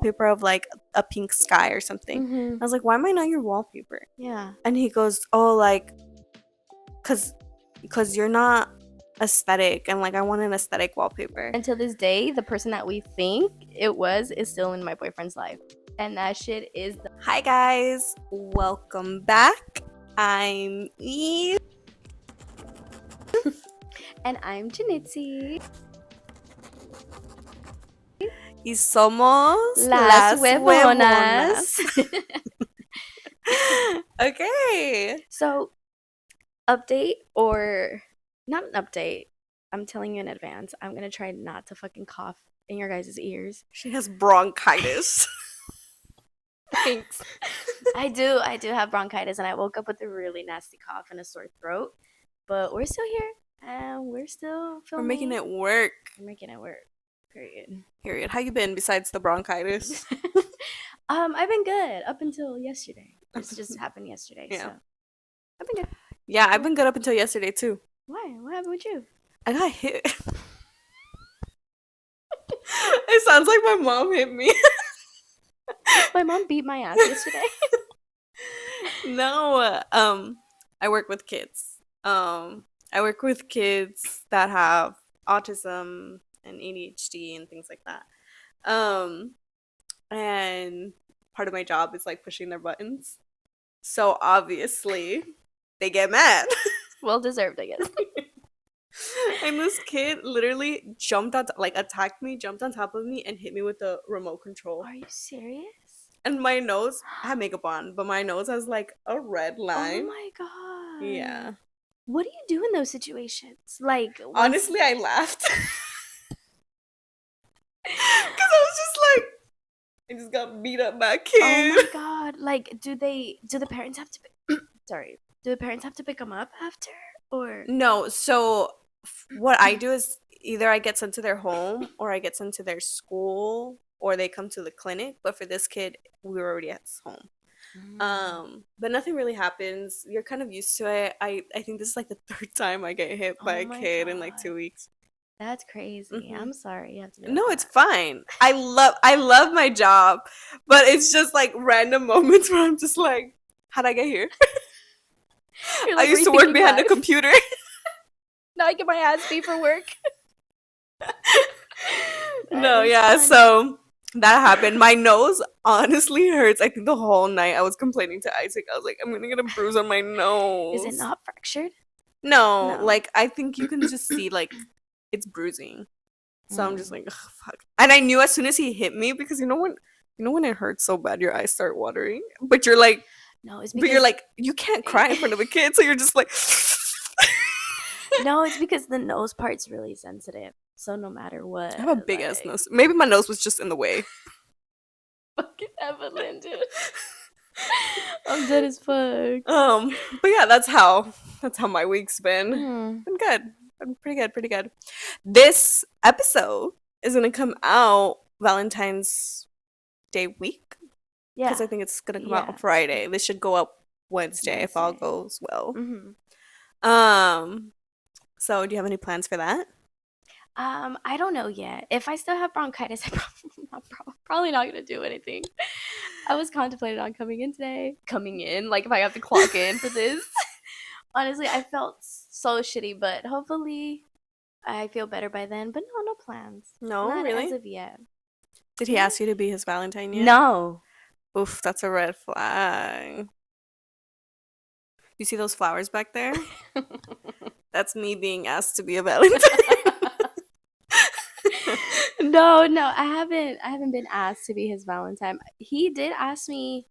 wallpaper of like a pink sky or something. Mm-hmm. I was like, why am I not your wallpaper? Yeah. And he goes, oh, like, because you're not aesthetic, and like I want an aesthetic wallpaper. Until this day, the person that we think it was is still in my boyfriend's life. And that shit is the... Hi guys, welcome back. I'm Eve. And I'm Janitzi. Y somos Las huevonas. Okay. So, update or not an update. I'm telling you in advance. I'm going to try not to fucking cough in your guys' ears. She has bronchitis. Thanks. I do have bronchitis, and I woke up with a really nasty cough and a sore throat. But we're still here, and we're still filming. We're making it work. We're making it work. Period. How you been besides the bronchitis? I've been good up until yesterday. This just happened yesterday. Yeah. So I've been good. Yeah, I've been good up until yesterday too. Why? What happened with you? I got hit. It sounds like my mom hit me. My mom beat my ass yesterday. No, I work with kids. I work with kids that have autism and ADHD and things like that. And part of my job is like pushing their buttons. So obviously, they get mad. Well deserved, I guess. And this kid literally jumped on, attacked me, jumped on top of me, and hit me with the remote control. Are you serious? And my nose, I have makeup on, but my nose has like a red line. Oh my god. Yeah. What do you do in those situations? Like, honestly, I laughed. Because I was just like, I just got beat up by a kid. Oh my god. Like, do the parents have to sorry. Do the parents have to pick them up after? Or no, so what I do is either I get sent to their home or I get sent to their school or they come to the clinic. But for this kid, we were already at his home. But nothing really happens. You're kind of used to it. I think this is like the third time I get hit by a kid in like 2 weeks. That's crazy. Mm-hmm. I'm sorry you have to do No, it's fine. I love my job, but it's just like random moments where I'm just like, how'd I get here? Like, I used to work behind a computer. Now I get my ass beat for work. No, yeah, so that happened. My nose honestly hurts. I think the whole night I was complaining to Isaac. I was like, I'm gonna get a bruise on my nose. Is it not fractured? No, like I think you can just see like it's bruising. So I'm just like, ugh, fuck. And I knew as soon as he hit me, because you know when it hurts so bad, your eyes start watering. But you're like, no, it's because... but you're like, you can't cry in front of a kid, so you're just like. No, it's because the nose part's really sensitive. So no matter what, I have a big ass nose. Maybe my nose was just in the way. Fucking Evelyn, dude. I'm dead as fuck. But yeah, that's how my week's been. Been good. Been pretty good. This episode is gonna come out Valentine's Day week. Yeah. Because I think it's gonna come out on Friday. This should go up Wednesday if all goes well. Mm-hmm. So do you have any plans for that? I don't know yet. If I still have bronchitis, I'm probably not gonna do anything. I was contemplating on coming in, like if I have to clock in for this. Honestly, I felt so shitty, but hopefully I feel better by then. But no plans. No, not really? As of yet. Did he ask you to be his Valentine yet? No. Oof, that's a red flag. You see those flowers back there? That's me being asked to be a Valentine. No, I haven't been asked to be his Valentine. He did ask me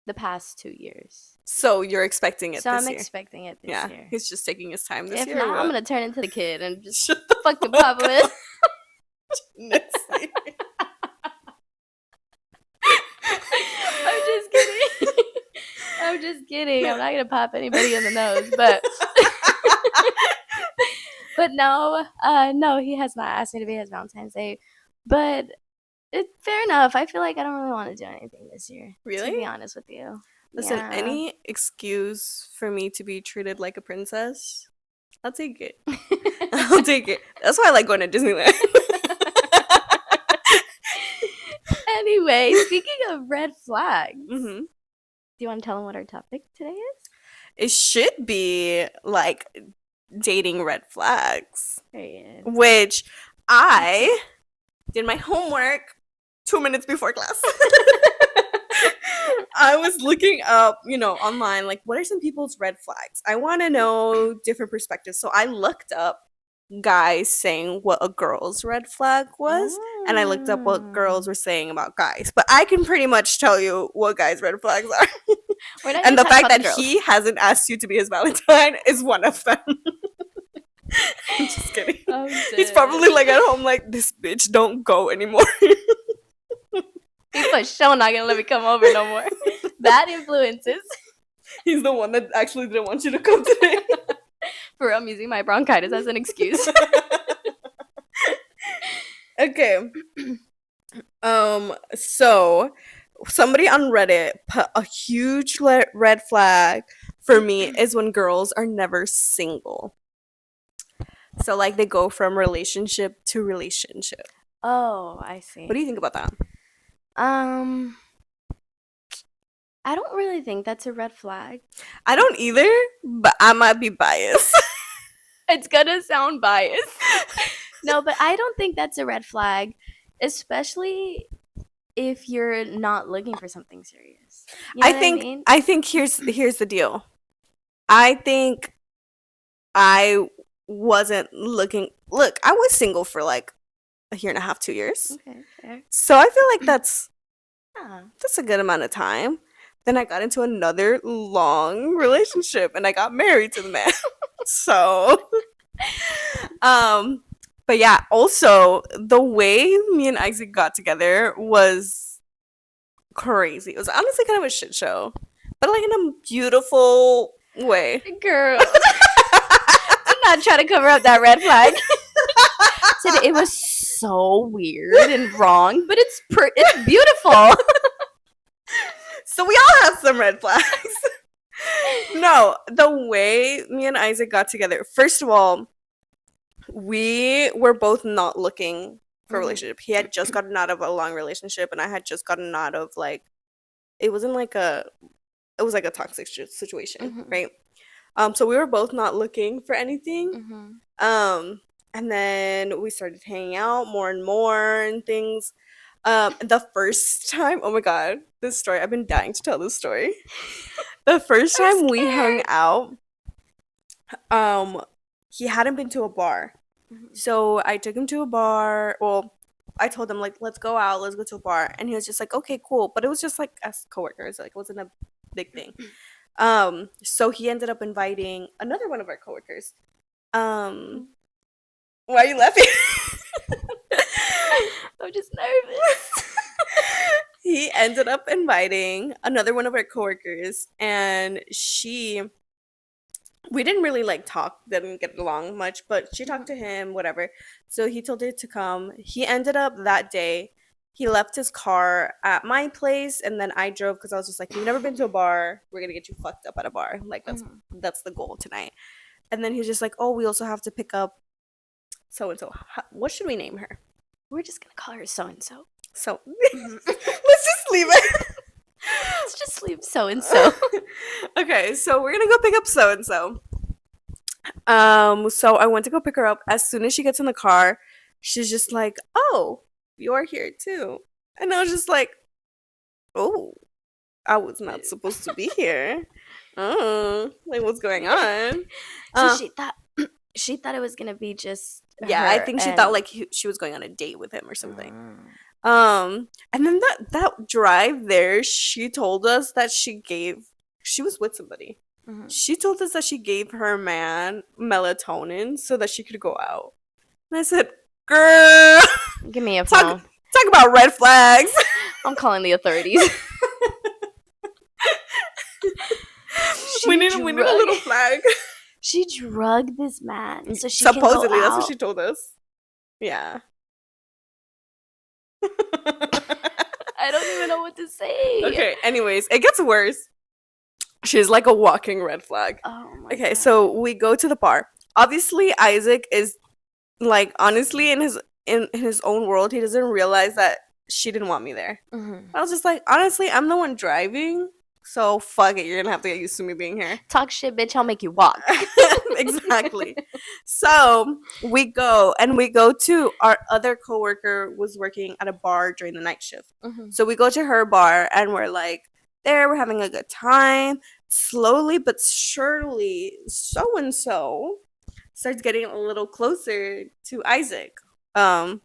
the past 2 years. So you're expecting it this year? So I'm expecting it this year. Yeah, he's just taking his time this year. If not, I'm gonna turn into the kid and just fucking pop with. I'm just kidding. I'm not gonna pop anybody in the nose, but but no, he has not asked me to be his Valentine's Day. But fair enough. I feel like I don't really want to do anything this year. Really? To be honest with you. Listen, any excuse for me to be treated like a princess, I'll take it. I'll take it. That's why I like going to Disneyland. Anyway, speaking of red flags, Mm-hmm. do you want to tell them what our topic today is? It should be like dating red flags, Period. which I did my homework 2 minutes before class. I was looking up, online, like, what are some people's red flags? I want to know different perspectives. So I looked up guys saying what a girl's red flag was, and I looked up what girls were saying about guys. But I can pretty much tell you what guys' red flags are. And the fact that he hasn't asked you to be his Valentine is one of them. I'm just kidding. Oh, he's probably like at home like, this bitch don't go anymore. He's for sure not gonna let me come over no more. Bad influences. He's the one that actually didn't want you to come today. For real, I'm using my bronchitis as an excuse. Okay. So somebody on Reddit put a huge red flag for me is when girls are never single. So like they go from relationship to relationship. Oh, I see. What do you think about that? I don't really think that's a red flag. I don't either, but I might be biased. It's gonna sound biased. No, but I don't think that's a red flag, especially if you're not looking for something serious. You know I think here's the deal. I think I wasn't looking. Look, I was single for like a year and a half, 2 years. Okay, fair. So I feel like that's a good amount of time. Then I got into another long relationship and I got married to the man. So, but yeah, also the way me and Isaac got together was crazy. It was honestly kind of a shit show, but like in a beautiful way. Girl, I'm not trying to cover up that red flag. Said it was so weird and wrong, but it's beautiful. So we all have some red flags. No, the way me and Isaac got together, first of all, we were both not looking for a relationship. He had just gotten out of a long relationship, and I had just gotten out of like, it was like a toxic situation, right? So we were both not looking for anything. And then we started hanging out more and more and things. The first time, oh my god, this story, I've been dying to tell this story. The first time we hung out, he hadn't been to a bar. So I took him to a bar. Well, I told him, like, let's go out, let's go to a bar. And he was just like, okay, cool. But it was just like as coworkers, like it wasn't a big thing. So he ended up inviting another one of our coworkers. Why are you laughing? I'm just nervous. He ended up inviting another one of our coworkers, and we didn't really like talk, didn't get along much, but she talked to him, whatever. So he told her to come. He ended up that day, he left his car at my place, and then I drove because I was just like, you've never been to a bar, we're gonna get you fucked up at a bar. Like that's the goal tonight. And then he was just like, oh, we also have to pick up so-and-so. What should we name her? We're just gonna call her so-and-so. So let's just leave it. Let's just leave so-and-so. Okay, so we're gonna go pick up so-and-so. So I went to go pick her up. As soon as she gets in the car, she's just like, oh, you're here too. And I was just like, oh, I was not supposed to be here. Oh, like what's going on? So she thought it was gonna be just I think she thought like she was going on a date with him or something. And then that drive there, she told us that she was with somebody. She told us that she gave her man melatonin so that she could go out. And I said, girl, give me a phone. Talk about red flags. I'm calling the authorities. We need a little flag. She drugged this man so she supposedly can go that's out. what she told us. Yeah. I don't even know what to say. Okay, anyways, it gets worse. She's like a walking red flag. Oh my Okay, God. so we go to the bar. Obviously, Isaac is like honestly in his own world, he doesn't realize that she didn't want me there. Mm-hmm. I was just like, honestly, I'm the one driving, so fuck it. You're gonna have to get used to me being here. Talk shit, bitch. I'll make you walk. Exactly. So we go to our other coworker was working at a bar during the night shift. Mm-hmm. So we go to her bar and we're like there, we're having a good time. Slowly but surely, so and so starts getting a little closer to Isaac. Um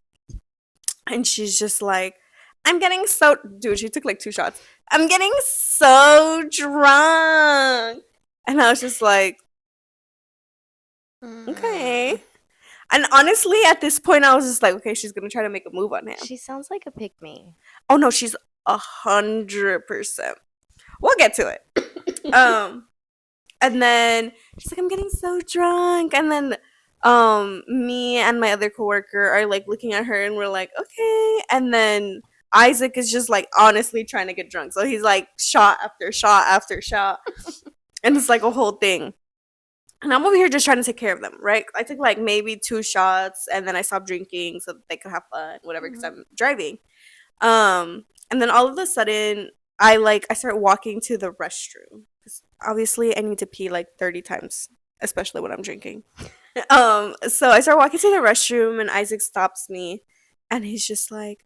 and she's just like, I'm getting so dude, she took like 2 shots. I'm getting so drunk. And I was just like, okay. And honestly, at this point, I was just like, okay, she's gonna try to make a move on him. She sounds like a pick me. Oh no, she's 100%. We'll get to it. And then she's like, I'm getting so drunk. And then me and my other coworker are like looking at her and we're like, okay. And then Isaac is just like honestly trying to get drunk. So he's like shot after shot after shot. And it's like a whole thing. And I'm over here just trying to take care of them, right? I took like maybe 2 shots and then I stopped drinking so that they could have fun, whatever, because I'm driving. And then all of a sudden, I start walking to the restroom. 'Cause obviously, I need to pee like 30 times, especially when I'm drinking. So I start walking to the restroom, and Isaac stops me, and he's just like,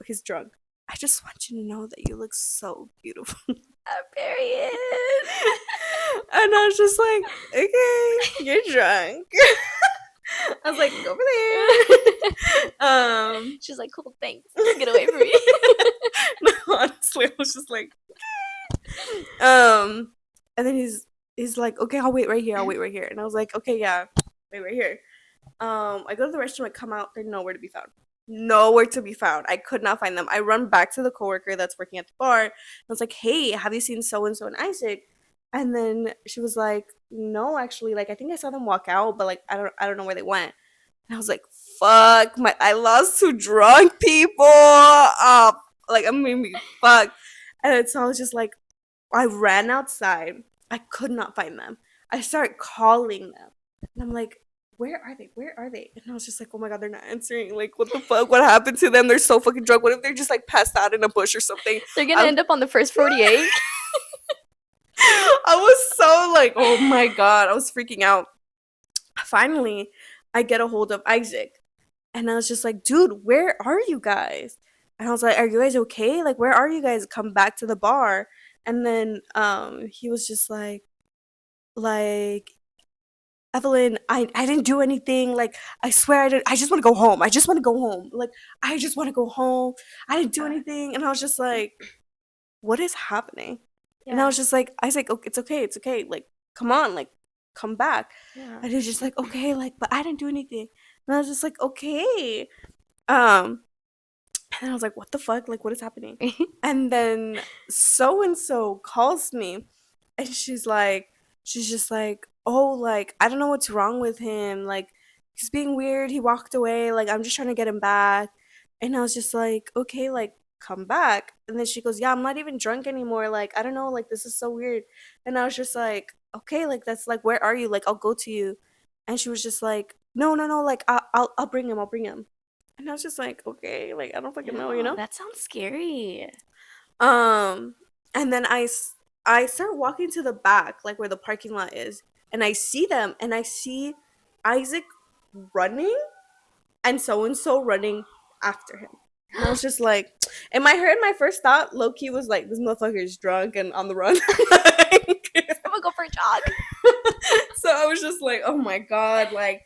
he's drunk. I just want you to know that you look so beautiful. Period. And I was just like, okay, you're drunk. I was like, go over there. She's like, cool, thanks. Get away from me. No, honestly, I was just like, and then he's like, okay, I'll wait right here. And I was like, okay, yeah, wait right here. I go to the restroom, I come out, they're nowhere to be found. Nowhere to be found. I could not find them. I run back to the coworker that's working at the bar. And I was like, hey, have you seen so and so and Isaac? And then she was like, no, actually, like I think I saw them walk out, but like I don't know where they went. And I was like, fuck, I lost 2 drunk people. Like I'm gonna be fucked. And so I was just like, I ran outside. I could not find them. I started calling them. And I'm like, where are they? Where are they? And I was just like, oh my god, they're not answering. Like, what the fuck? What happened to them? They're so fucking drunk. What if they're just like passed out in a bush or something? They're gonna end up on the first 48. I was so like, oh my god, I was freaking out. Finally, I get a hold of Isaac. And I was just like, dude, where are you guys? And I was like, are you guys okay? Like, where are you guys? Come back to the bar. And then he was just like Evelyn, I didn't do anything. Like, I swear I didn't. I just want to go home. I just want to go home. Like, I just want to go home. I didn't do anything. And I was just like, what is happening? Yeah. And I was just like, Isaac, okay, it's okay. It's okay. Like, come on. Like, come back. Yeah. And he was just like, okay, like, but I didn't do anything. And I was just like, okay. And I was like, what the fuck? Like, what is happening? And then so-and-so calls me. And she's just like, oh, like, I don't know what's wrong with him. Like, he's being weird. He walked away. Like, I'm just trying to get him back. And I was just like, okay, like, come back. And then she goes, yeah, I'm not even drunk anymore. Like, I don't know. Like, this is so weird. And I was just like, okay, like, that's like, where are you? Like, I'll go to you. And she was just like, no. Like, I'll bring him. I'll bring him. And I was just like, okay, like, I don't fucking know, you know? That sounds scary. And then I start walking to the back, like where the parking lot is, and I see them, and I see Isaac running, and so running after him. And I was just like, in my head, my first thought, low-key, was like, this motherfucker is drunk and on the run. Like, I'm gonna go for a jog. So I was just like, oh my god, like,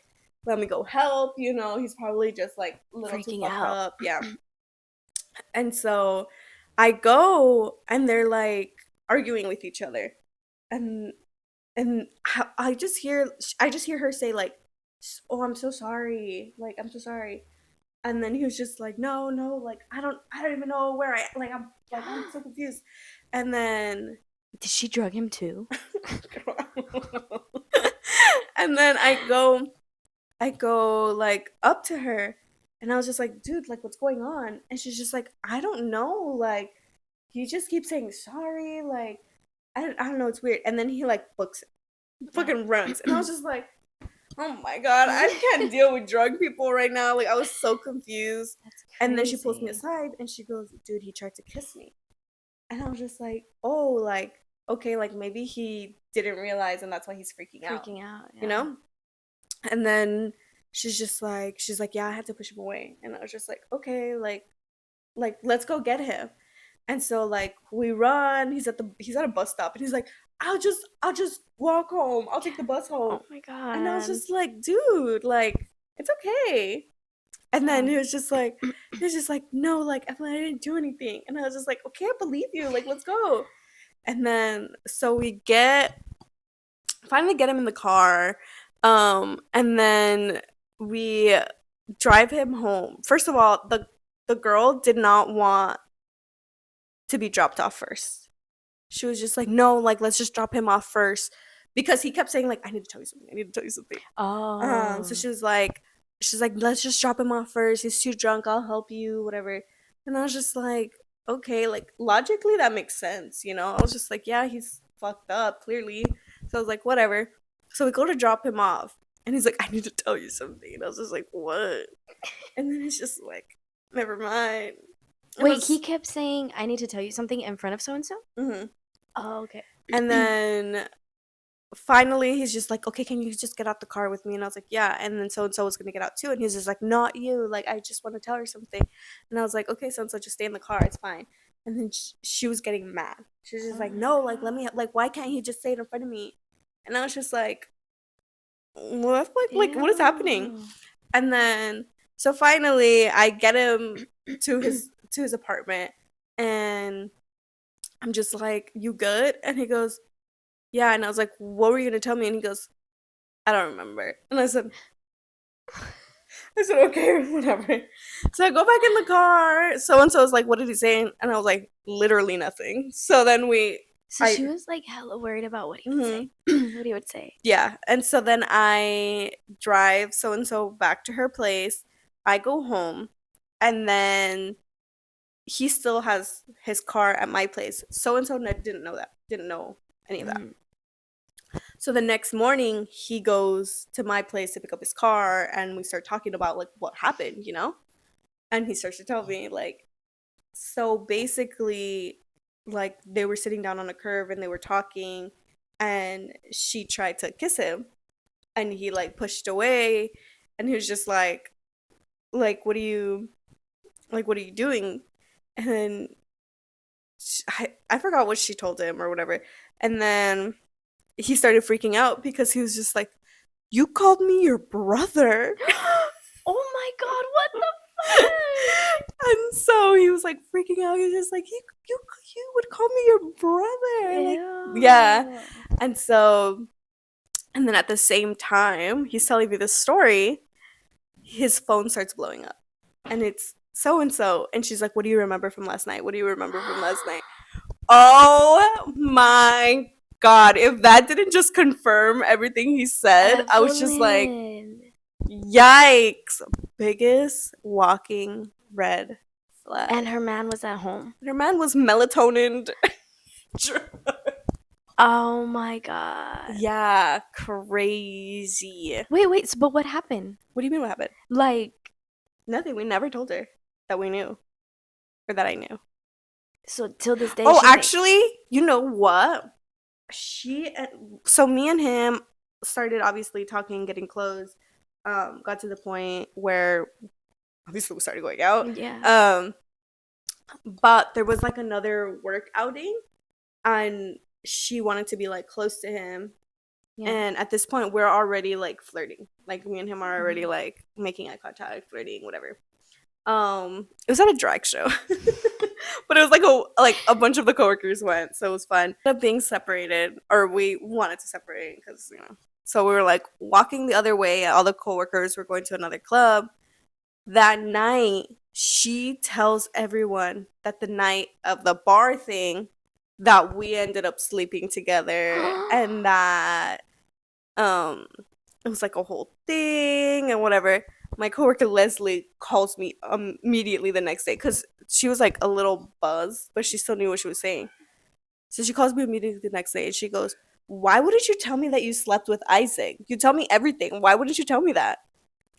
let me go help, you know, he's probably just like a little freaking too fucked out. up. Yeah. And so I go and they're like arguing with each other. And I just hear her say like, oh, I'm so sorry. Like, I'm so sorry. And then he was just like, no, like I don't even know where I'm so confused. And then did she drug him too? And then I go like up to her and I was just like, dude, like what's going on? And she's just like, I don't know, like he just keeps saying sorry, like I don't know, it's weird. And then he like books it, fucking runs. And I was just like, Oh my god, I can't deal with drunk people right now. Like, I was so confused. That's crazy. And then she pulls me aside and she goes, dude, he tried to kiss me. And I was just like, oh, like, okay, like maybe he didn't realize and that's why he's freaking out. Yeah. You know? And then she's like, yeah, I had to push him away. And I was just like, okay, like let's go get him. And so like we run, he's at a bus stop and he's like, I'll just walk home. I'll take the bus home. Oh my god. And I was just like, dude, like, it's okay. And then he was just like, no, like, Evelyn, I didn't do anything. And I was just like, okay, I believe you. Like, let's go. And then so we finally get him in the car. And then we drive him home. First of all, the girl did not want to be dropped off first. She was just like, no, like, let's just drop him off first. Because he kept saying, like, I need to tell you something. Oh. So she's like, let's just drop him off first. He's too drunk. I'll help you, whatever. And I was just like, okay, like, logically that makes sense, you know? I was just like, yeah, he's fucked up, clearly. So I was like, whatever. So we go to drop him off. And he's like, I need to tell you something. And I was just like, what? And then he's just like, never mind. Wait, he kept saying, I need to tell you something in front of so-and-so? Mm-hmm. Oh, okay. And then finally he's just like, okay, can you just get out the car with me? And I was like, yeah. And then so-and-so was gonna get out too. And he's just like, not you. Like, I just want to tell her something. And I was like, okay, so-and-so, just stay in the car. It's fine. And then she was getting mad. She was just like, no, like, let me, like, why can't he just say it in front of me? And I was just like, what? Like, what is happening? And then, so finally I get him to his apartment and I'm just like, you good? And he goes, yeah. And I was like, what were you gonna tell me? And he goes, I don't remember. And I said, okay, whatever. So I go back in the car. So and so was like, what did he say? And I was like, literally nothing. So then she was like hella worried about what he would say. What he would say. Yeah. And so then I drive so and so back to her place. I go home, and then he still has his car at my place. So and so didn't know any of that. So the next morning he goes to my place to pick up his car, and we start talking about like what happened, you know? And he starts to tell me like, so basically, like, they were sitting down on a curb and they were talking, and she tried to kiss him and he like pushed away, and he was just like, what are you doing? And then I forgot what she told him or whatever. And then he started freaking out because he was just like, you called me your brother. Oh my god, what the fuck? And so he was like freaking out. He was just like, you would call me your brother. Like, yeah. And so, and then at the same time he's telling me this story, his phone starts blowing up. And it's so and so. And she's like, what do you remember from last night? What do you remember from last night? Oh my god. If that didn't just confirm everything he said, Evelyn. I was just like, yikes. Biggest walking red flag. And her man was at home. Her man was melatonin. Oh my god. Yeah, crazy. Wait, so, but what happened? What do you mean what happened? Like, nothing. We never told her that we knew. Or that I knew. So till this day. Oh, actually, you know what? So me and him started obviously talking, getting close. Got to the point where obviously we started going out. Yeah. But there was like another work outing, and she wanted to be like close to him. Yeah. And at this point we're already like flirting. Like, me and him are already like making eye contact, flirting, whatever. It was at a drag show. But it was like a bunch of the coworkers went, so it was fun. Ended up being separated, or we wanted to separate because, you know. So we were like walking the other way. All the coworkers were going to another club. That night, she tells everyone that the night of the bar thing, that we ended up sleeping together, and that it was like a whole thing and whatever. My coworker Leslie calls me immediately the next day because she was like a little buzzed, but she still knew what she was saying. So she calls me immediately the next day and she goes, why wouldn't you tell me that you slept with Isaac? You tell me everything. Why wouldn't you tell me that?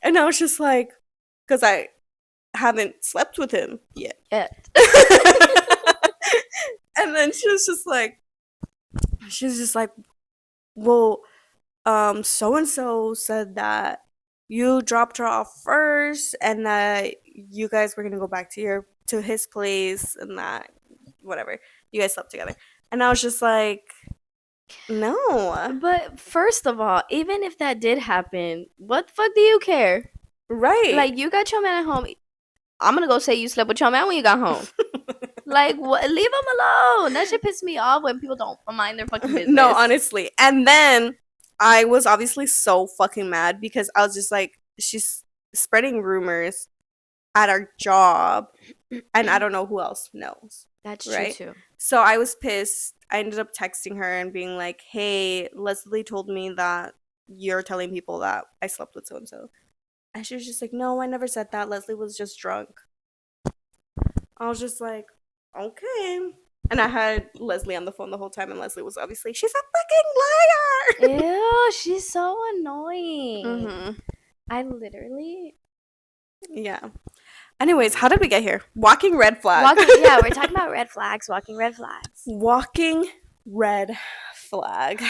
And I was just like, because I haven't slept with him yet. And then she was just like, well, so and so said that you dropped her off first, and that you guys were gonna go back to his place, and that whatever you guys slept together. And I was just like, no, But first of all, even if that did happen, what the fuck do you care? right? Like, you got your man at home. I'm gonna go say you slept with your man when you got home. Like, what? Leave him alone. That shit pisses me off when people don't mind their fucking business. No, honestly. And then I was obviously so fucking mad because I was just like, she's spreading rumors at our job, and I don't know who else knows. That's right? true too. So I was pissed. I ended up texting her and being like, hey, Leslie told me that you're telling people that I slept with so and so. And she was just like, no, I never said that. Leslie was just drunk. I was just like, okay. And I had Leslie on the phone the whole time, and Leslie was obviously, she's a fucking liar. Ew, she's so annoying. Mm-hmm. I literally. Yeah. Anyways, how did we get here? Walking red flag. Yeah, we're talking about red flags. Walking red flags. Walking red flag.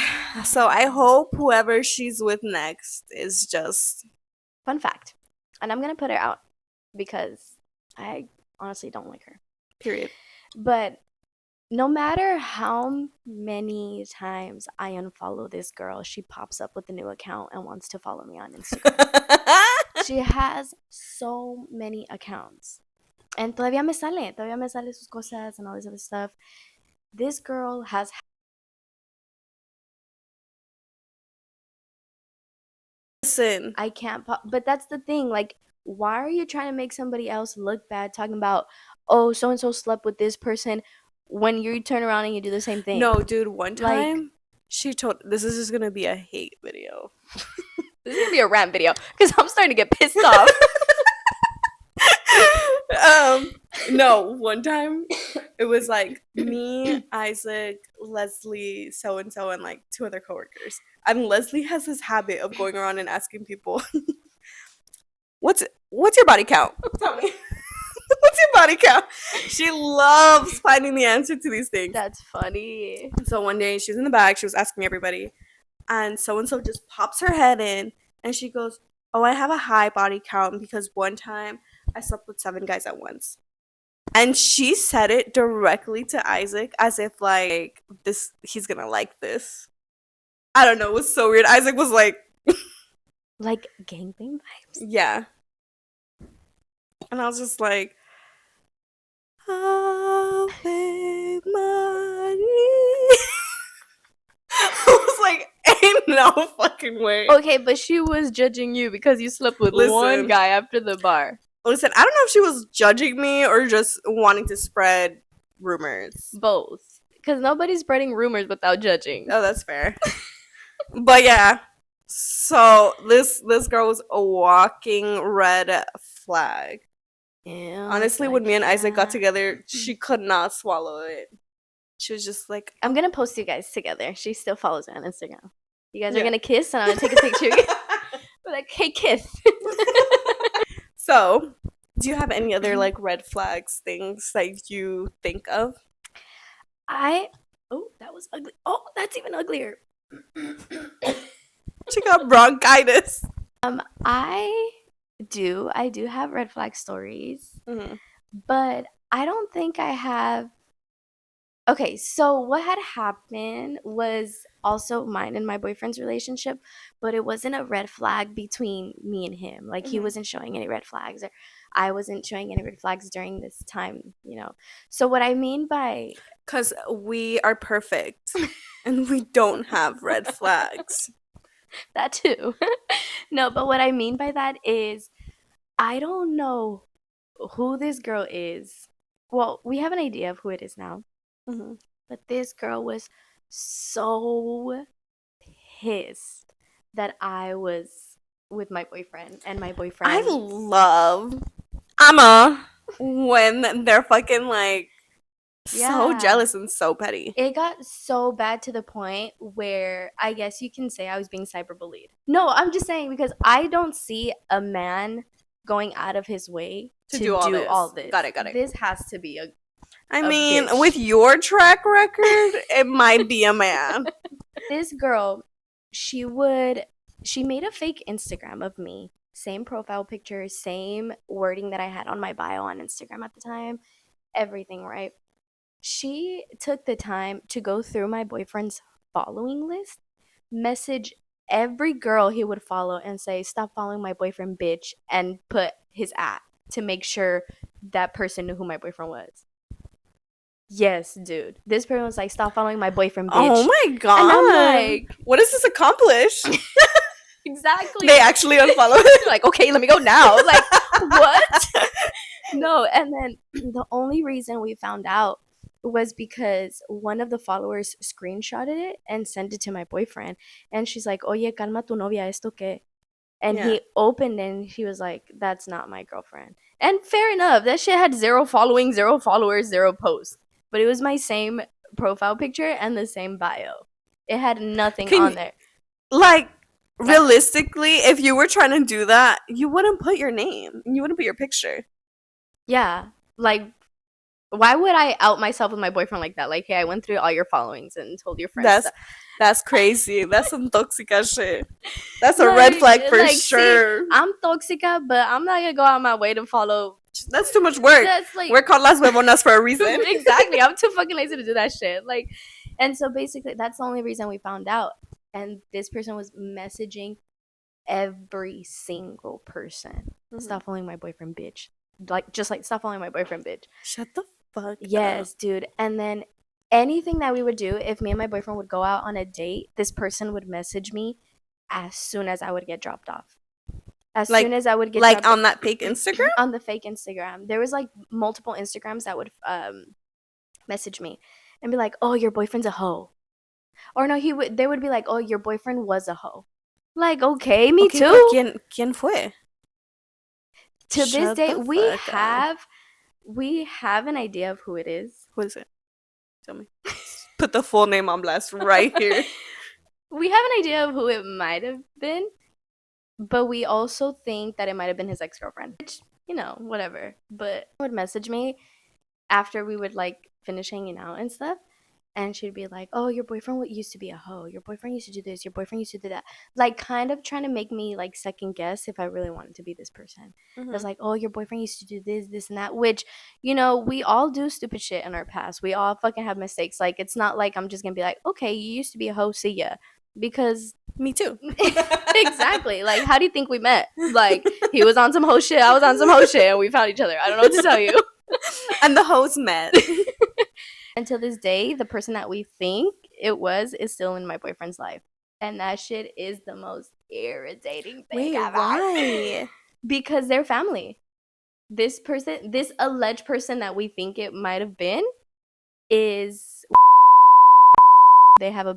So I hope whoever she's with next is just. Fun fact. And I'm going to put her out because I honestly don't like her. Period. But no matter how many times I unfollow this girl, she pops up with a new account and wants to follow me on Instagram. She has so many accounts. And todavía me sale sus cosas and all this other stuff. This girl has. Listen. I can't but that's the thing. Like, why are you trying to make somebody else look bad talking about, oh, so-and-so slept with this person, when you turn around and you do the same thing? No, dude, one time she told, this is just gonna be a hate video. This is gonna be a rant video because I'm starting to get pissed off. No, one time it was like me, Isaac, Leslie, so and so, and like 2 other coworkers. And Leslie has this habit of going around and asking people, what's your body count? Tell me. What's your body count? She loves finding the answer to these things. That's funny. So one day she was in the back, she was asking everybody, and so just pops her head in, and she goes, oh, I have a high body count because one time I slept with 7 guys at once. And she said it directly to Isaac as if like he's gonna like this. I don't know, it was so weird. Isaac was like like gangbang vibes? Yeah. And I was just like, oh, big money. I was like, ain't no fucking way. Okay, but she was judging you because you slept with one guy after the bar. Listen, I don't know if she was judging me or just wanting to spread rumors. Both. Because nobody's spreading rumors without judging. Oh, that's fair. But yeah. So this girl was a walking red flag. Yeah. Honestly, when me and Isaac got together, she could not swallow it. She was just like, I'm gonna post you guys together. She still follows me on Instagram. You guys are gonna kiss, and I'm gonna take a picture. We're like, hey, kiss. So, do you have any other like red flags things that you think of? Oh, that was ugly. Oh, that's even uglier. She got bronchitis. I do have red flag stories, but I don't think I have. Okay, so what had happened was also mine and my boyfriend's relationship, but it wasn't a red flag between me and him. Like, he wasn't showing any red flags, or I wasn't showing any red flags during this time, So what I mean by... Because we are perfect, and we don't have red flags. That too. No, but what I mean by that is, I don't know who this girl is. Well, we have an idea of who it is now. But this girl was so pissed that I was with my boyfriend, and my boyfriend... I love Amma when they're fucking like So jealous and so petty. It got so bad to the point where I guess you can say I was being cyberbullied. No, I'm just saying because I don't see a man going out of his way to do all this. Got it. This has to be I a mean, bitch. with your track record, it might be a man. This girl, she made a fake Instagram of me. Same profile picture, same wording that I had on my bio on Instagram at the time. Everything, right? She took the time to go through my boyfriend's following list, message every girl he would follow and say, "Stop following my boyfriend, bitch," and put his at to make sure that person knew who my boyfriend was. Yes, dude. This person was like, "Stop following my boyfriend, bitch." Oh my god. And I'm like, what does this accomplish? exactly. They actually unfollow like, okay, let me go now. Like, what? No, and then the only reason we found out was because one of the followers screenshotted it and sent it to my boyfriend. And she's like, "Oye, calma tu novia, esto qué?" And he opened it and he was like, "That's not my girlfriend." And fair enough, that shit had 0 following, 0 followers, 0 posts. But it was my same profile picture and the same bio. It had nothing on there. Like, realistically, if you were trying to do that, you wouldn't put your name. You wouldn't put your picture. Yeah. Like, why would I out myself with my boyfriend like that? Like, hey, I went through all your followings and told your friends. That's crazy. That's some toxica shit. That's a red flag for sure. See, I'm toxica, but I'm not gonna go out my way to follow. That's too much work. That's like, we're called las huevonas for a reason. Exactly. I'm too fucking lazy to do that shit. Like, and so basically, that's the only reason we found out. And this person was messaging every single person. "Stop following my boyfriend, bitch." Like, just like, "Stop following my boyfriend, bitch." Shut the fuck Yes, up. dude. And then anything that we would do, if me and my boyfriend would go out on a date, this person would message me as soon as I would get dropped off. As soon as I would get dropped on that fake Instagram? On the fake Instagram. There was like multiple Instagrams that would message me and be like, "Oh, your boyfriend's a hoe." Or no, they would be like, "Oh, your boyfriend was a hoe." Like, okay, me too. ¿Quién fue? To this day, we have an idea of who it is. Who is it? Tell me. Put the full name on blast right here. We have an idea of who it might have been, but we also think that it might have been his ex-girlfriend. Which, whatever. But he would message me after we would like finish hanging out and stuff. And she'd be like, "Oh, your boyfriend used to be a hoe. Your boyfriend used to do this. Your boyfriend used to do that." Like, kind of trying to make me, like, second guess if I really wanted to be this person. It was like, "Oh, your boyfriend used to do this, this, and that." Which, we all do stupid shit in our past. We all fucking have mistakes. Like, it's not like I'm just going to be like, "Okay, you used to be a hoe, see ya." Because... Me too. Exactly. Like, how do you think we met? Like, he was on some hoe shit, I was on some hoe shit, and we found each other. I don't know what to tell you. And the hoes met. Until this day, the person that we think it was is still in my boyfriend's life. And that shit is the most irritating thing ever. Why? Because they're family. This alleged person that we think it might have been is... They have a...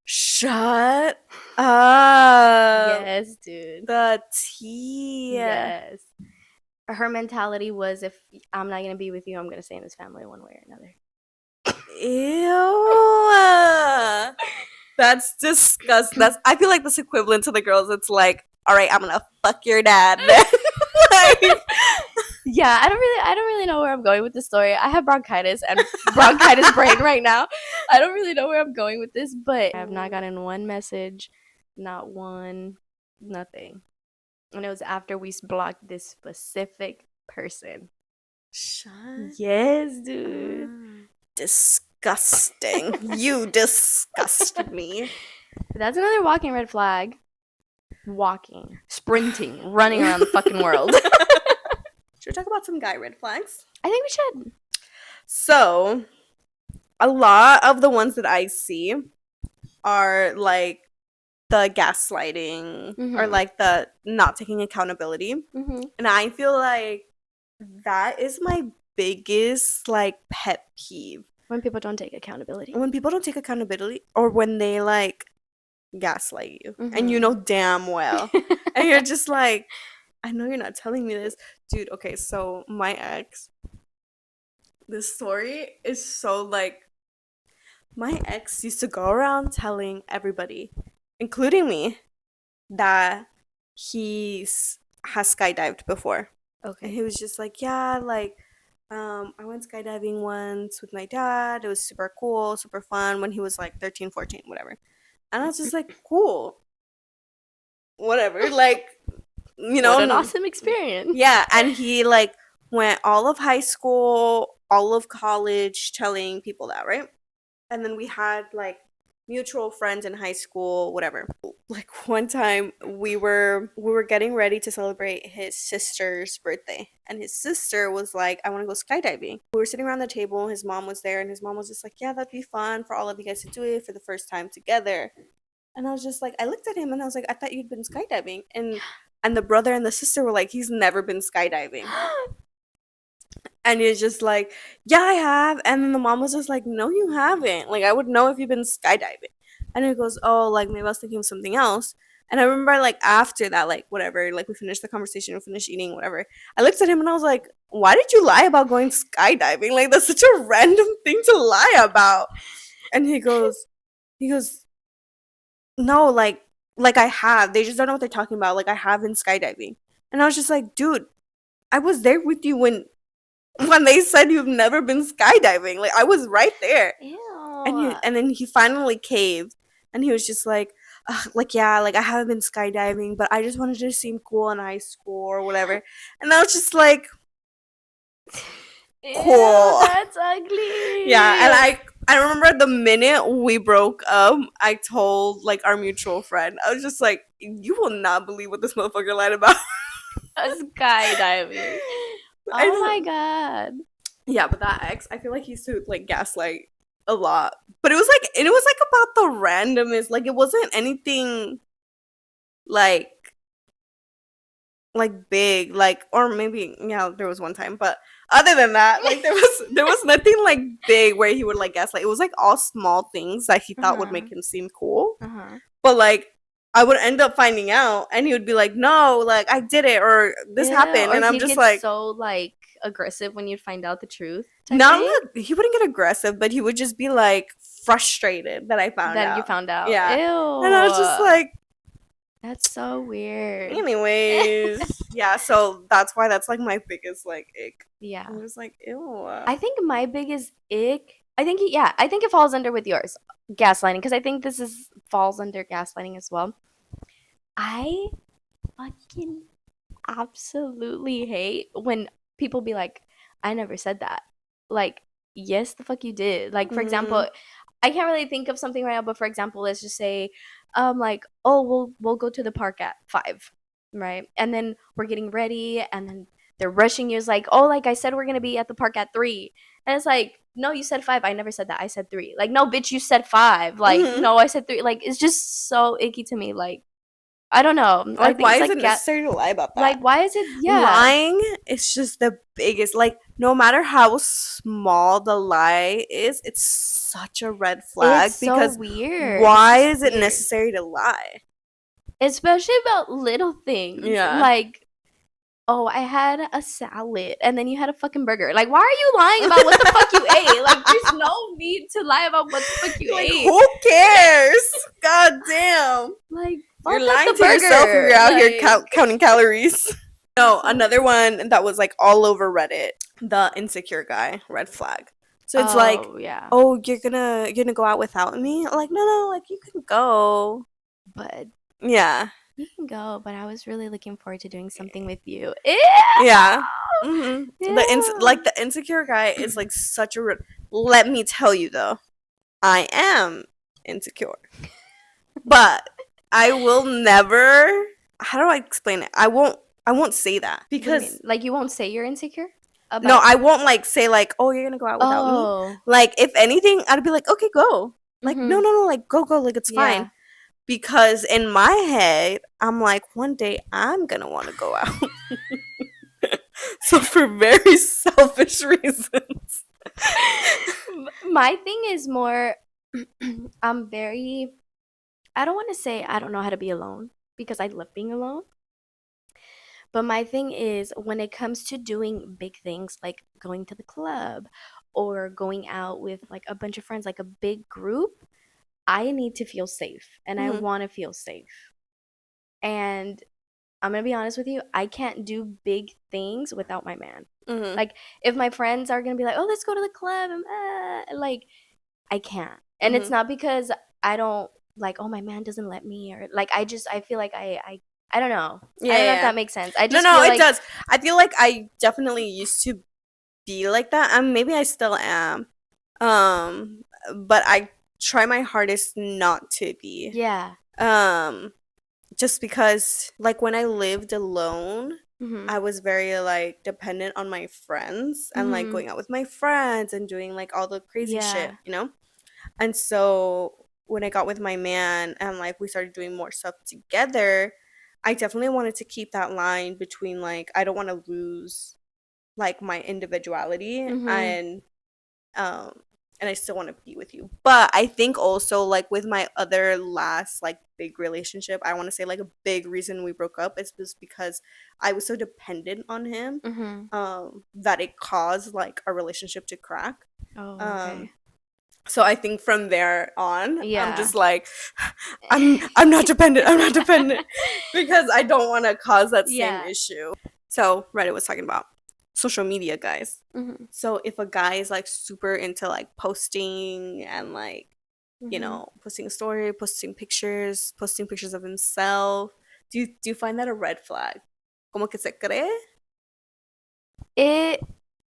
Shut up. Yes, dude. The tea. Yes. Her mentality was, if I'm not going to be with you, I'm going to stay in this family one way or another. Ew. That's disgusting. I feel like that's equivalent to the girls. It's like, all right, I'm going to fuck your dad. Yeah, I don't really know where I'm going with this story. I have bronchitis and bronchitis brain right now. I don't really know where I'm going with this, but I have not gotten one message, not one, nothing. And it was after we blocked this specific person. Yes, dude. Disgusting. You disgust me. That's another walking red flag. Walking, sprinting, running around the fucking world. Should we talk about some guy red flags? I think we should. So, a lot of the ones that I see are like the gaslighting or like the not taking accountability. And I feel like that is my biggest like pet peeve. When people don't take accountability. When people don't take accountability, or when they like gaslight you and you know damn well. And you're just like, I know you're not telling me this. Dude, okay, so my ex, This story is so like my ex used to go around telling everybody, including me, that he's has skydived before. And he Okay. was just like, yeah, like I went skydiving once with my dad. It was super cool, super fun when he was like 13, 14, whatever. And I was just like, cool, whatever. Like, you What an know, awesome experience. yeah. And he like went all of high school, all of college telling people that, right? And then we had like mutual friends in high school, whatever. Like one time we were getting ready to celebrate his sister's birthday, and his sister was like, I want to go skydiving. We were sitting around the table, his mom was there, and his mom was just like, yeah, that'd be fun for all of you guys to do it for the first time together. And I was just like, I looked at him and I was like, I thought you'd been skydiving. And the brother and the sister were like, he's never been skydiving. And he's just like, yeah, I have. And then the mom was just like, no, you haven't. Like, I would know if you've been skydiving. And he goes, oh, like, maybe I was thinking of something else. And I remember, like, after that, like, whatever, like, we finished the conversation, we finished eating, whatever. I looked at him and I was like, why did you lie about going skydiving? Like, that's such a random thing to lie about. And he goes, no, like I have. They just don't know what they're talking about. Like, I have been skydiving. And I was just like, dude, I was there with you when they said you've never been skydiving. Like I was right there. Ew. And then he finally caved and he was just like yeah, like I haven't been skydiving, but I just wanted to seem cool in high school or whatever. And I was just like, Ew, cool. that's ugly. Yeah, and I remember the minute we broke up, I told like our mutual friend, I was just like, you will not believe what this motherfucker lied about. Skydiving. I Oh my don't. god. Yeah, but that ex, I feel like he used to like gaslight a lot. But it was like about the randomest. Like it wasn't anything like big, like or maybe yeah, there was one time, but other than that, like there was nothing like big where he would like gaslight. It was like all small things that he thought would Uh-huh. make him seem cool. Uh-huh. But like I would end up finding out and he would be like, "No, like I did it or this Ew. happened." Or And I'm he'd just get like, so like aggressive when you'd find out the truth type not thing he wouldn't get aggressive, but he would just be like frustrated that I found that you out. found out. Yeah. And I was just Ew. like, That's so weird. anyways, yeah, so that's why that's like my biggest like ick. Yeah. I'm just like, ew. I think my biggest ick, I think it falls under with yours, gaslighting, because I think this is falls under gaslighting as well. I fucking absolutely hate when people be like, I never said that. Like, yes, the fuck you did. Like, for Mm-hmm. example, I can't really think of something right now, but for example, let's just say, like, oh, we'll go to the park at 5, right? And then we're getting ready, and then they're rushing you. It's like, oh, like I said, we're gonna be at the park at 3, and it's like, no, you said 5. I never said that. I said 3. Like, no, bitch, you said 5. Like, Mm-hmm. no, I said 3. Like, it's just so icky to me. Like, I don't know. I Like, think why it's is like it necessary to lie about that? like why is it? Yeah, Lying is just the biggest, like, no matter how small the lie is, it's such a red it's flag so because weird. It's why just is it weird, necessary to lie? especially about little things Yeah. like, oh, I had a salad and then you had a fucking burger. Like, why are you lying about what the fuck you ate? Like, there's no need to lie about what the fuck you Like, ate. who cares? God damn. Like, You're fuck up lying the to yourself if you're burger. out here Like, counting calories. No, so, another one that was like all over Reddit, the insecure guy, red flag. So it's like, oh yeah, oh, you're gonna go out without me? Like, no, like you can go. but Yeah, you can go. But I was really looking forward to doing something with you. Ew! yeah. Like Ew! the insecure guy is like such a. Let me tell you though, I am insecure, but I will never. How do I explain it? I won't say that What do you mean? because Like, you won't say you're insecure no, about? I won't like say like, "Oh, you're gonna go out without me." Oh. Like, if anything, I'd be like, "Okay, go." Like, no, Mhm. no, no, like go, like it's fine. Yeah. Because in my head, I'm like, one day I'm gonna want to go out. So for very selfish reasons. My thing is more I'm very I don't want to say I don't know how to be alone because I love being alone, But my thing is, when it comes to doing big things like going to the club or going out with like a bunch of friends, like a big group, I need to feel safe and I Mhm. want to feel safe. And I'm gonna be honest with you, I can't do big things without my man. Mhm. Like, if my friends are gonna be like, "Oh, let's go to the club," like, I can't. And it's Mhm. not because I don't like, oh, my man doesn't let me, or like, I feel like I don't know. Yeah, I don't yeah, know if yeah. that makes sense. I No, just no, feel it like, does. I feel like I definitely used to be like that. Maybe I still am. Um, but I try my hardest not to be. yeah. Um, just because like when I lived alone, Mhm. I was very like dependent on my friends and like Mhm. going out with my friends and doing like all the crazy shit, Yeah. you know? And so when I got with my man and like we started doing more stuff together, I definitely wanted to keep that line between like I don't want to lose like my individuality Mhm. um and I still want to be with you. But I think also like with my other last like big relationship, I want to say like a big reason we broke up is just because I was so dependent on him Mhm. that it caused like our relationship to crack. Oh, Um okay. so I think from there on, I'm Yeah. just like I'm not dependent. I'm not dependent because I don't want to cause that same Yeah. issue. So Reddit was talking about social media guys. Mhm. So if a guy is like super into like posting and like, you Mhm. know, posting a story, posting pictures of himself, do you find that a red flag? Como que se cree? It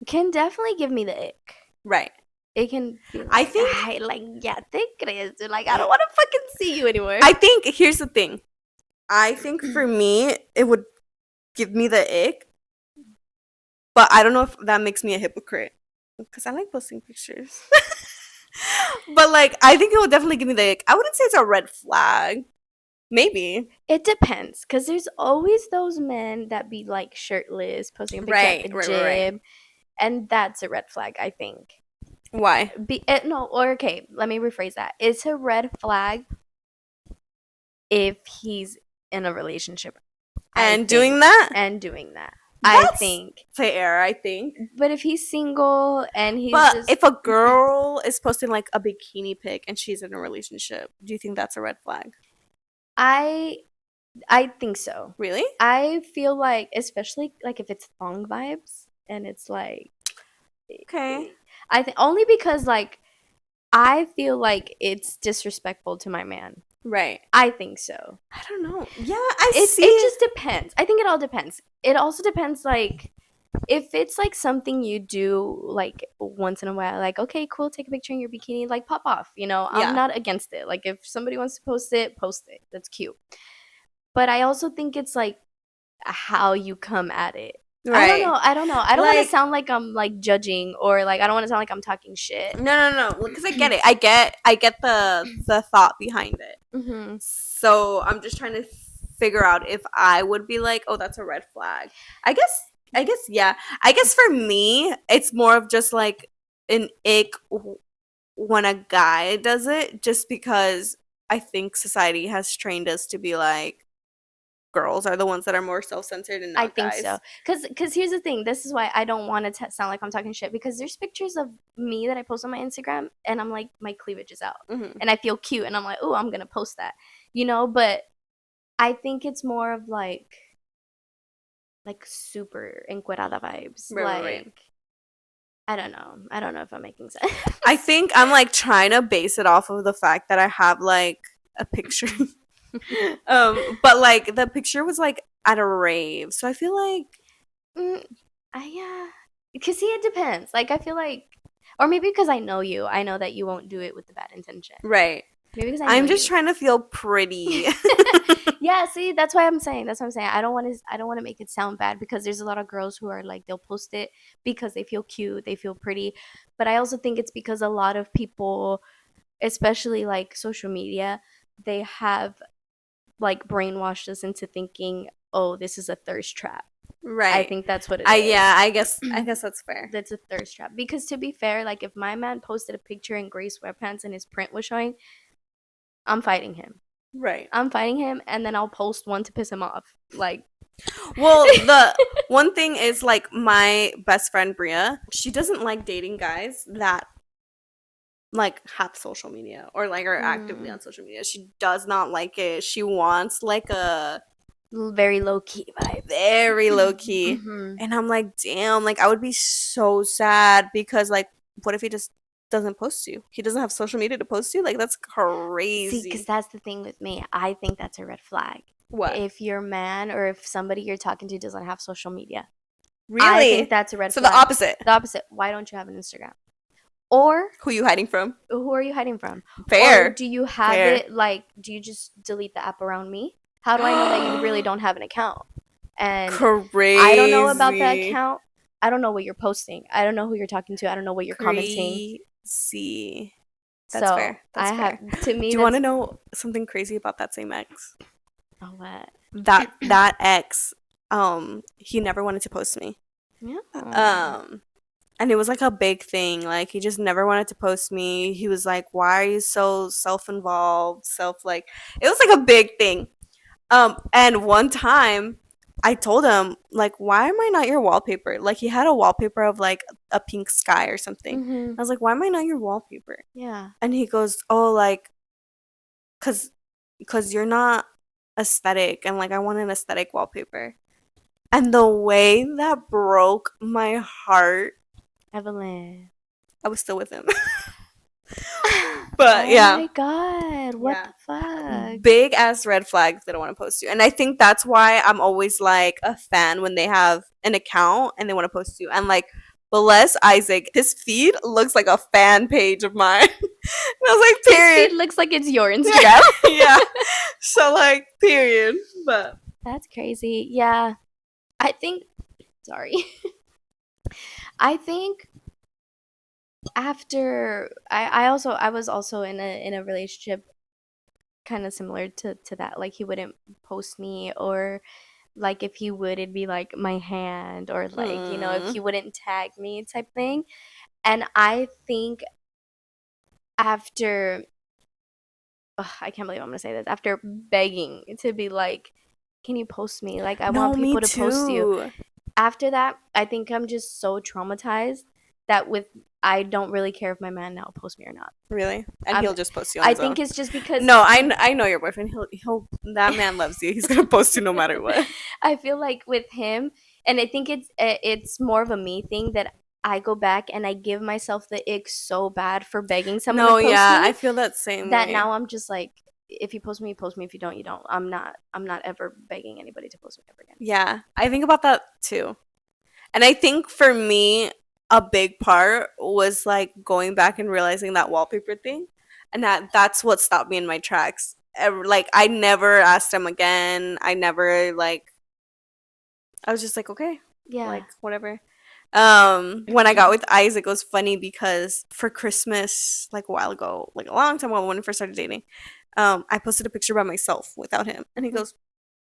can definitely give me the ick. Right. It can be I like, think I like, yeah, te crees, dude. Like, I don't want to fucking see you anymore. I think here's the thing. I think for me it would give me the ick, but I don't know if that makes me a hypocrite because I like posting pictures. But like, I think it would definitely give me the ick. I wouldn't say it's a red flag. Maybe. It depends, because there's always those men that be like shirtless, posting a picture at Right, the right, right, right. gym, and that's a red flag, I think. Why? No, or okay, let me rephrase that. It's a red flag if he's in a relationship, I And doing think, that? and doing that. I That's think. fair, I think. But if he's single and he's But just, if a girl is posting like a bikini pic and she's in a relationship, do you think that's a red flag? I I think so. Really? I feel like, especially like if it's thong vibes and it's like, Okay. I think only because like I feel like it's disrespectful to my man. Right. I think so. I don't know. Yeah, I It see. just depends. I think it all depends. It also depends like if it's like something you do like once in a while, like okay, cool, take a picture in your bikini, like pop off. I'm Yeah. not against it. Like if somebody wants to post it, post it. That's cute. But I also think it's like how you come at it. I don't know. Right. I don't know. I don't want to Like sound like I'm like judging or like I don't want to sound like I'm talking shit. no, because I get it. I get the thought behind it. Mhm. So I'm just trying to figure out if I would be like, oh, that's a red flag. I guess yeah. I guess for me, it's more of just like an ick when a guy does it, just because I think society has trained us to be like girls are the ones that are more self-centered and I not think so. guys. Cause here's the thing. This is why I don't want to sound like I'm talking shit because there's pictures of me that I post on my Instagram and I'm like my cleavage is out Hmm. and I feel cute and I'm like, oh, I'm gonna post that, But I think it's more of like super encuerada vibes. Right, right, right. Like I don't know. I don't know if I'm making sense. I think I'm like trying to base it off of the fact that I have like a picture. But like the picture was like at a rave. So I feel like Mm, yeah. Because see, it depends. Like I feel like, or maybe because I know you, I know that you won't do it with the bad intention. right. Maybe because I know I'm just you. trying to feel pretty. Yeah, see, that's why I'm saying. That's what I'm saying. I don't want to make it sound bad because there's a lot of girls who are like they'll post it because they feel cute, they feel pretty. But I also think it's because a lot of people, especially like social media, they have like brainwashed us into thinking, "Oh, this is a thirst trap." I Right. think that's what it I is. yeah, I guess that's fair. That's a thirst trap. Because to be fair, like if my man posted a picture in gray sweatpants and his print was showing, I'm fighting him. Right. I'm fighting him, and then I'll post one to piss him off. Like, Well, the one thing is like my best friend Bria, she doesn't like dating guys that like have social media or like are actively on social media. She does not like it. She wants like a Very low key vibe. very low key. Mm-hmm. And I'm like, damn, like I would be so sad because like what if he just doesn't post you? He doesn't have social media to post you? Like that's See, because crazy. that's the thing with me. I think that's a red flag. What? If your man or if somebody you're talking to doesn't have social media, I think Really? that's a red So the flag. opposite. The opposite. Why don't you have an Instagram? Or Who you hiding from? who are you hiding from? Or Fair. do you have Fair. it like, do you just delete the app around me? How do I know that you really don't have an account? And Crazy. I don't know about that account. I don't know what you're posting. I don't know who you're talking to. I don't know what you're commenting. Crazy. That's So fair. That's I fair. have, to me, Do you want to know something crazy about that same ex? oh, what? That ex, he never wanted to post me. Yeah. And it was like a big thing. Like he just never wanted to post me. He was like, "Why are you so self-involved? Self like." It was like a big thing. And one time I told him, like, why am I not your wallpaper? Like, he had a wallpaper of like a pink sky or something. Mm-hmm. I was like, why am I not your wallpaper? Yeah. And he goes, oh, like, cause you're not aesthetic, and like I want an aesthetic wallpaper. And the way that broke my heart, Evelyn. I was still with him. But yeah. Oh my god. What Yeah. the fuck? Big ass red flags they don't want to post you. And I think that's why I'm always like a fan when they have an account and they want to post you. And like bless Isaac, his feed looks like a fan page of mine. And I was like, period. His feed looks like it's your Instagram. Yeah. So like, period. But that's crazy. Yeah. I think sorry. I think after I was also in a relationship kind of similar to that. Like he wouldn't post me, or like if he would, it'd be like my hand, or like, you know, if he wouldn't tag me type thing. And I think after I can't believe I'm gonna say this, after begging to be like, can you post me? Like I want people to post you. After that, I think I'm just so traumatized that with I don't really care if my man now posts me or not. Really? And he'll just post you on I his think own. it's just because No, I know your boyfriend. He'll that man loves you. He's gonna post you no matter what. I feel like with him, and I think it's more of a me thing that I go back and I give myself the ick so bad for begging someone to post me. I feel that same that way. now I'm just like, if you post me, you post me. If you don't, you don't. I'm not ever begging anybody to post me ever again. Yeah, I think about that too. And I think for me, a big part was like going back and realizing that wallpaper thing. And that's what stopped me in my tracks. Like I never asked him again. I never like I was just like, okay. Yeah. Like whatever. When I got with Isaac, it was funny because for Christmas, like a while ago, like a long time ago when we first started dating, I posted a picture by myself without him. And he goes,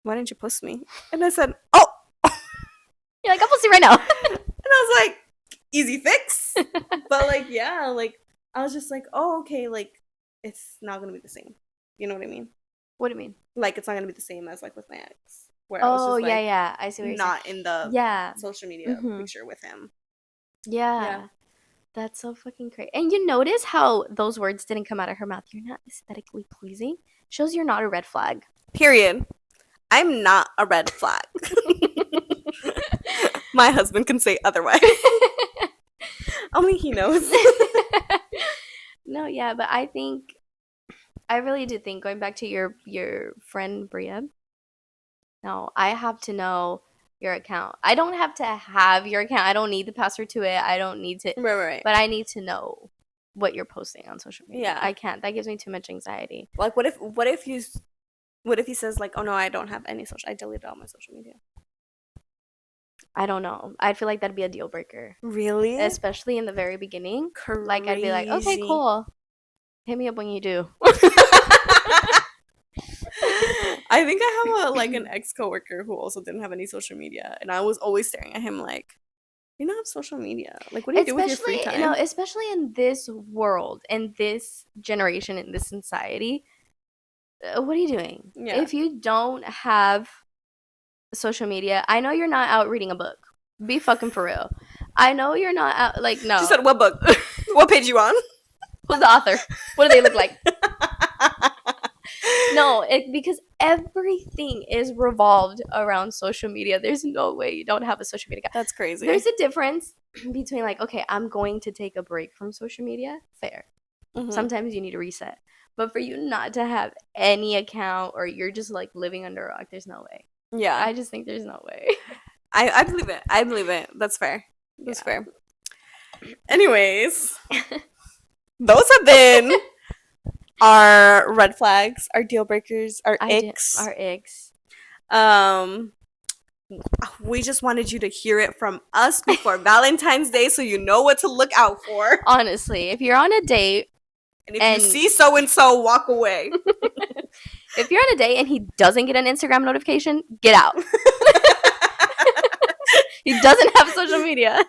why didn't you post me? And I said, oh. You're like, I'll post you right now. And I was like, easy fix. But like, yeah, like I was just like, oh, okay, like it's not gonna be the same. You know what I mean? What do you mean? Like it's not gonna be the same as like with my ex, where I was Oh, just like, yeah, I see what you're saying. not in the social media picture with him. Yeah. That's so fucking crazy. And you notice how those words didn't come out of her mouth. You're not aesthetically pleasing. Shows you're not a red flag. Period. I'm not a red flag. My husband can say otherwise. Only he knows. No, yeah, but I think I really do think, going back to your friend Bria. No, I have to know your account. I don't have to have your account. I don't need the password to it. I don't need to. Right. But I need to know what you're posting on social media. Yeah. I can't. That gives me too much anxiety. Like, what if he says like, oh no, I don't have any social. I deleted all my social media. I don't know. I feel like that'd be a deal breaker. Really? Especially in the very beginning. Crazy. Like I'd be like, okay, cool. Hit me up when you do. I think I have an ex coworker who also didn't have any social media, and I was always staring at him like, you don't have social media. Like, what do you do with your free time? No, especially in this world, in this generation, in this society. What are you doing? Yeah. If you don't have social media. I know you're not out reading a book. Be fucking for real. I know you're not out, like, no. She said, what book? What page you on? Who's the author? What do they look like? No, because everything is revolved around social media. There's no way you don't have a social media account. That's crazy. There's a difference between, like, okay, I'm going to take a break from social media. Fair. Mm-hmm. Sometimes you need to reset. But for you not to have any account, or you're just, like, living under a rock, there's no way. Yeah. I just think there's no way. I believe it. I believe it. That's fair. That's fair. Anyways, those have been our red flags, our deal breakers, our icks. Our icks. We just wanted you to hear it from us before Valentine's Day, so you know what to look out for. Honestly, if you're on a date and if you see so-and-so, walk away. If you're on a date and he doesn't get an Instagram notification, get out. He doesn't have social media.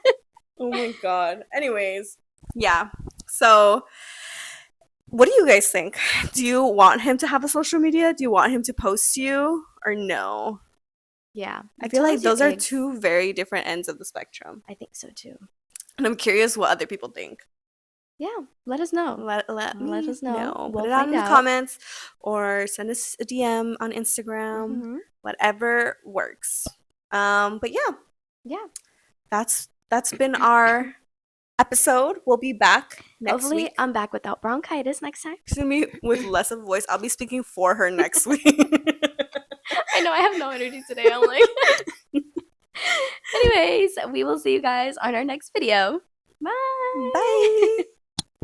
Oh my god. Anyways, yeah. So, what do you guys think? Do you want him to have a social media? Do you want him to post you or no? Yeah. I feel like those are two very different ends of the spectrum. I think so too. And I'm curious what other people think. Yeah, let us know. Let us know. We'll put it out in the comments or send us a DM on Instagram. Mm-hmm. Whatever works. But yeah, that's been our episode. We'll be back next week. I'm back without bronchitis next time. She's gonna be with less of a voice. I'll be speaking for her next week. I know I have no energy today. I'm like. Anyways, we will see you guys on our next video. Bye. Bye.